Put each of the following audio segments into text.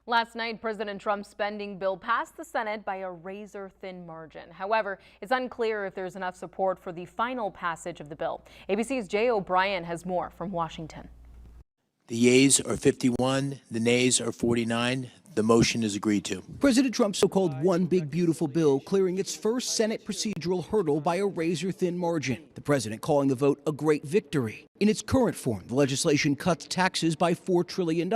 Last night, President Trump's spending bill passed the Senate by a razor-thin margin. However, it's unclear if there's enough support for the final passage of the bill. ABC's Jay O'Brien has more from Washington. The yeas are 51, the nays are 49. The motion is agreed to. President Trump's so-called one big beautiful bill clearing its first Senate procedural hurdle by a razor-thin margin. The president calling the vote a great victory. In its current form, the legislation cuts taxes by $4 trillion,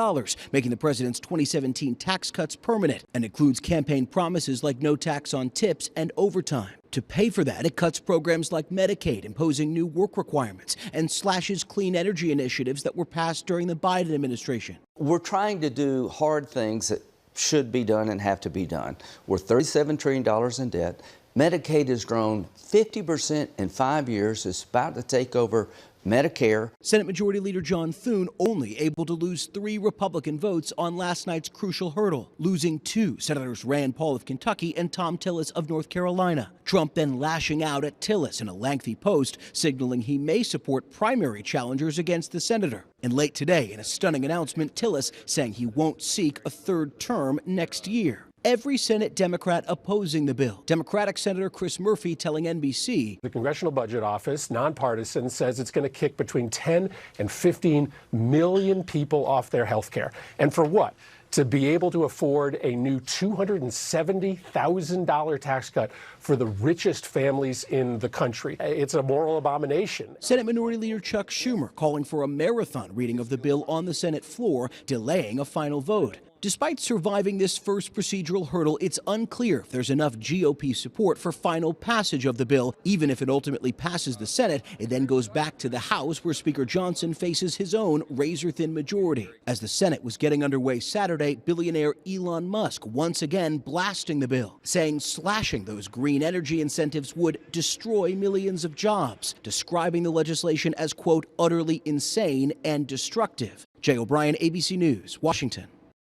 making the president's 2017 tax cuts permanent, and includes campaign promises like no tax on tips and overtime. To pay for that, it cuts programs like Medicaid, imposing new work requirements, and slashes clean energy initiatives that were passed during the Biden administration. We're trying to do hard things that should be done and have to be done. We're $37 trillion in debt. Medicaid has grown 50% in 5 years. It's about to take over Medicare. Senate Majority Leader John Thune only able to lose 3 Republican votes on last night's crucial hurdle, losing 2 Senators Rand Paul of Kentucky and Thom Tillis of North Carolina. Trump then lashing out at Tillis in a lengthy post, signaling he may support primary challengers against the senator. And late today, in a stunning announcement, Tillis saying he won't seek a 3rd term next year. Every Senate Democrat opposing the bill. Democratic Senator Chris Murphy telling NBC. The Congressional Budget Office, nonpartisan, says it's going to kick between 10 and 15 million people off their health care. And for what? To be able to afford a new $270,000 tax cut for the richest families in the country. It's a moral abomination. Senate Minority Leader Chuck Schumer calling for a marathon reading of the bill on the Senate floor, delaying a final vote. Despite surviving this first procedural hurdle, it's unclear if there's enough GOP support for final passage of the bill. Even if it ultimately passes the Senate, it then goes back to the House, where Speaker Johnson faces his own razor-thin majority. As the Senate was getting underway Saturday, billionaire Elon Musk once again blasting the bill, saying slashing those green energy incentives would destroy millions of jobs, describing the legislation as, quote, utterly insane and destructive. Jay O'Brien, ABC News, Washington.